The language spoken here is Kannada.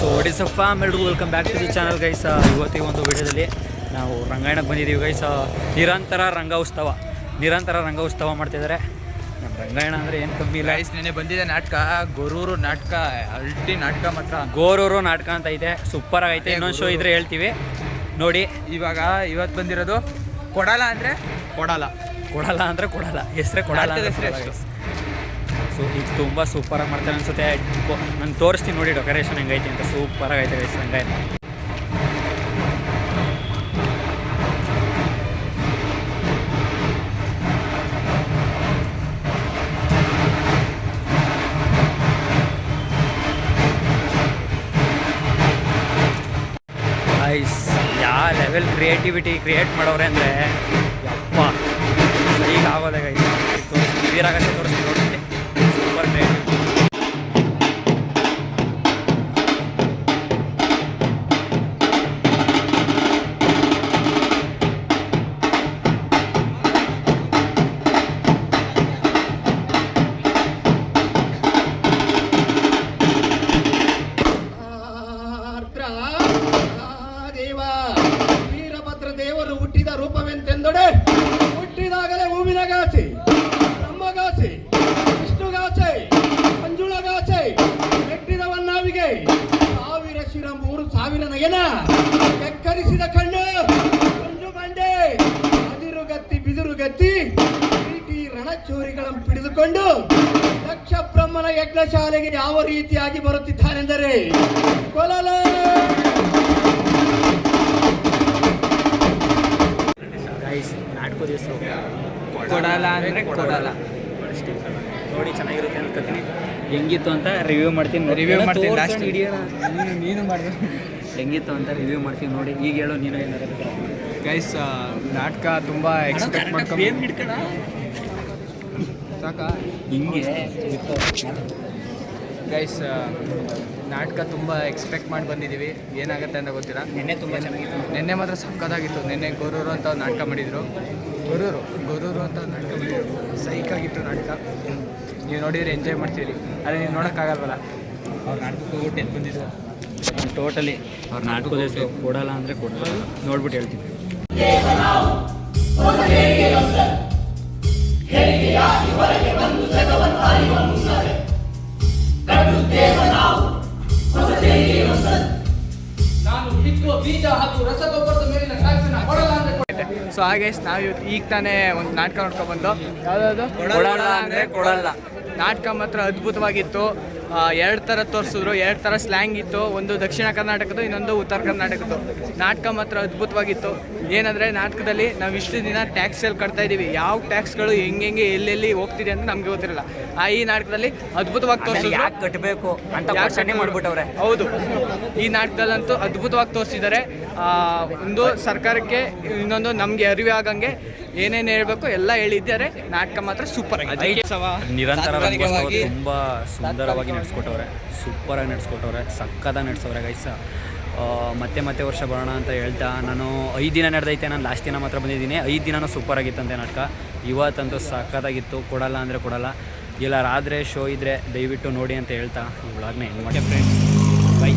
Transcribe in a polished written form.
ಸೊ ವಾಟ್ ಇಸ್ ಅಪ್ ಎಲ್ರಿಗೂ welcome back to the channel guys. ಇವತ್ತಿಗೆ ಒಂದು ವಿಡಿಯೋದಲ್ಲಿ ನಾವು ರಂಗಾಯಣಕ್ಕೆ ಬಂದಿದ್ದೀವಿ ಗೈಸ್. ನಿರಂತರ ರಂಗೋತ್ಸವ ಮಾಡ್ತಿದ್ದಾರೆ. ನಮ್ಮ ರಂಗಾಯಣ ಅಂದರೆ ಏನು ಕಮ್ಮಿ ಇಲ್ಲ ಗೈಸ್. ನೆನೆ ಬಂದಿದೆ ನಾಟಕ, ಗೊರೂರು ನಾಟಕ, ಅಲ್ಟಿ ನಾಟಕ ಮಾತ್ರ. ಗೋರೂರು ನಾಟಕ ಅಂತ ಐತೆ, ಸೂಪರ್ ಆಗೈತೆ. ಇನ್ನೊಂದು ಶೋ ಇದ್ರೆ ಹೇಳ್ತೀವಿ ನೋಡಿ. ಇವತ್ತು ಬಂದಿರೋದು ಕೊಡಲ್ಲ ಅಂದರೆ ಕೊಡಲ್ಲ ಹೆಸರೇ ಕೊಡಲ್ಲ. ಸೊ ಇದು ತುಂಬ ಸೂಪರಾಗಿ ಮಾಡ್ತಾರೆ ಅನಿಸುತ್ತೆ. ನಾನು ತೋರಿಸ್ತೀನಿ ನೋಡಿ ಡೆಕೋರೇಷನ್ ಹೆಂಗೈತೆ ಅಂತ. ಸೂಪರಾಗಿ ಐತೆ ಗೈಸ್ ರಂಗಾಯಣ. ಗೈಸ್ ಯಾವ ಲೆವೆಲ್ ಕ್ರಿಯೇಟ್ ಮಾಡೋರೆ ಅಂದರೆ ಯಪ್ಪ ಸರಿಗೆ ಆಗೋದೆ ಗೈಸ್. ವೀರಾಗತ್ತೆ ತೋರಿಸ್ತೀವಿ ನೋಡಿ. Super creative. ವೀರಭದ್ರ ದೇವರು ಹುಟ್ಟಿದ ರೂಪವೆಂತೆಂದೊಡೆ, ಹುಟ್ಟಿದಾಗಲೇ ಹೂವಿನಗಾಸೆ, ಬ್ರಹ್ಮಗಾಸೆ, ವಿಷ್ಣುಗಾಸೆ, ಮಂಜುಳಗಾಸೆ, ಮೆಟ್ಟಿದವನ್ನಾವಿಗೆ 1000 ಶಿರ 3000 ನಯನ, ಕೆಕ್ಕರಿಸಿದ ಕಣ್ಣು, ಗುಂಡು ಬಂಡೆ, ಅದಿರುಗತ್ತಿ ಬಿದಿರುಗತ್ತಿ, ಪ್ರೀತಿ ರಣಚೋರಿಗಳನ್ನು ಹಿಡಿದುಕೊಂಡು ದಕ್ಷ ಬ್ರಹ್ಮನ ಯಜ್ಞಶಾಲೆಗೆ ಯಾವ ರೀತಿಯಾಗಿ ಬರುತ್ತಿದ್ದಾನೆಂದರೆ ಕೊಲಲ. ನಾಟಕದ ಹೆಸರು ಕೊಡಲ್ಲ ಅಂದರೆ ಕೊಡಲ್ಲ. ನೋಡಿ ಚೆನ್ನಾಗಿರುತ್ತೆ ಅನ್ಕೋತೀನಿ. ಹೆಂಗಿತ್ತು ಅಂತ ರಿವ್ಯೂ ಮಾಡ್ತೀನಿ ಲಾಸ್ಟ್ ನೀನು ಮಾಡಿದೆ. ಹೆಂಗಿತ್ತು ಅಂತ ರಿವ್ಯೂ ಮಾಡ್ತೀನಿ ನೋಡಿ. ಈಗ ಹೇಳು ನೀನು ಏನಾದ್ರು. ಗೈಸ್ ನಾಟಕ ತುಂಬ ಎಕ್ಸ್ಪೆಕ್ಟ್ ಮಾಡ್ಕೊಂಡು ಸಾಕ ಹಿಂಗೆ ಗೈಸ್ ನಾಟಕ ತುಂಬ ಎಕ್ಸ್ಪೆಕ್ಟ್ ಮಾಡಿ ಬಂದಿದ್ದೀವಿ. ಏನಾಗುತ್ತೆ ಅಂತ ಗೊತ್ತಿಲ್ಲ. ನೆನ್ನೆ ತುಂಬ ಚೆನ್ನಾಗಿತ್ತು. ನೆನ್ನೆ ಮಾತ್ರ ಸಕ್ಕತ್ತಾಗಿತ್ತು. ನೆನ್ನೆ ಗೊರೂರು ಅಂತ ಒಂದು ನಾಟಕ ಮಾಡಿದರು. ಗೊರೂರು ಅಂತ ನಾಟಕ ಮಾಡಿದರು. ಸೈಕಾಗಿತ್ತು ನಾಟಕ. ನೀವು ನೋಡಿದರೆ ಎಂಜಾಯ್ ಮಾಡ್ತೀರಿ. ಆದರೆ ನೀವು ನೋಡೋಕ್ಕಾಗಲ್ವಲ್ಲ. ಅವ್ರ ನಾಟಕಕ್ಕೆ ಹೋಗ್ಬಿಟ್ಟು ಎದ್ದು ಬಂದಿದ್ರು. ಟೋಟಲಿ ಅವ್ರ ನಾಟಕದ ಹೆಸರು ಕೊಡಲ್ಲ ಅಂದರೆ ಕೊಡಲ್ಲ. ನೋಡ್ಬಿಟ್ಟು ಹೇಳ್ತೀನಿ. ಸೊ ಹಾಗೆ ನಾವು ಈಗ ತಾನೇ ಒಂದು ನಾಟಕ ನೋಡ್ಕೊಬಂದು. ಯಾವುದಾದ್ರು ಕೊಡಲ್ಲ ಅಂದರೆ ಕೊಡಲ್ಲ. ನಾಟಕ ಮಾತ್ರ ಅದ್ಭುತವಾಗಿತ್ತು. 2 ಥರ ತೋರಿಸಿದ್ರು. 2 ಥರ ಸ್ಲ್ಯಾಂಗ್ ಇತ್ತು. ಒಂದು ದಕ್ಷಿಣ ಕರ್ನಾಟಕದ್ದು, ಇನ್ನೊಂದು ಉತ್ತರ ಕರ್ನಾಟಕದ್ದು. ನಾಟಕ ಮಾತ್ರ ಅದ್ಭುತವಾಗಿತ್ತು. ಏನಂದರೆ ನಾಟಕದಲ್ಲಿ ನಾವು ಇಷ್ಟು ದಿನ ಟ್ಯಾಕ್ಸಲ್ಲಿ ಕಟ್ತಾ ಇದ್ದೀವಿ. ಯಾವ ಟ್ಯಾಕ್ಸ್ಗಳು ಹೆಂಗೆ ಎಲ್ಲೆಲ್ಲಿ ಹೋಗ್ತಿದೆ ಅಂತ ನಮಗೆ ಗೊತ್ತಿರಲ್ಲ. ಈ ನಾಟಕದಲ್ಲಿ ಅದ್ಭುತವಾಗಿ ತೋರಿಸಿದ್ರು. ಯಾಕೆ ಕಟ್ಟಬೇಕು ಅಂತ ಮಾಡಿಬಿಟ್ಟವ್ರೆ. ಹೌದು, ಈ ನಾಟಕದಲ್ಲಂತೂ ಅದ್ಭುತವಾಗಿ ತೋರಿಸಿದ್ದಾರೆ. ಒಂದು ಸರ್ಕಾರಕ್ಕೆ, ಇನ್ನೊಂದು ನಮಗೆ ಅರಿವು ಆಗಂಗೆ ಏನೇನು ಹೇಳಬೇಕು ಎಲ್ಲ ಹೇಳಿದ್ದಾರೆ. ನಾಟಕ ಮಾತ್ರ ಸೂಪರ್ ಆಗಿದೆ. ನಿರಂತರ ತುಂಬ ಸುಂದರವಾಗಿ ನಡೆಸ್ಕೊಟ್ಟವ್ರೆ. ಸೂಪರಾಗಿ ನಡೆಸ್ಕೊಟ್ಟವ್ರೆ. ಸಕ್ಕದಾಗಿ ನಡೆಸವ್ರೆ ಗೈಸ್. ಮತ್ತೆ ವರ್ಷ ಬರೋಣ ಅಂತ ಹೇಳ್ತಾ ನಾನು 5 ದಿನ ನಡೆದೈತೆ. ನಾನು ಲಾಸ್ಟ್ ದಿನ ಮಾತ್ರ ಬಂದಿದ್ದೀನಿ. 5 ದಿನನೂ ಸೂಪರಾಗಿತ್ತಂತೆ ನಾಟಕ. ಇವತ್ತಂತೂ ಸಕ್ಕದಾಗಿತ್ತು. ಕೊಡಲ್ಲ ಅಂದರೆ ಕೊಡಲ್ಲ. ಎಲ್ಲರಾದರೆ ಶೋ ಇದ್ದರೆ ದಯವಿಟ್ಟು ನೋಡಿ ಅಂತ ಹೇಳ್ತಾ ಈ ವ್ಲಾಗ್ನ ಎಂಡ್ ಮಾಡಿ ಫ್ರೆಂಡ್ಸ್. ಬೈ.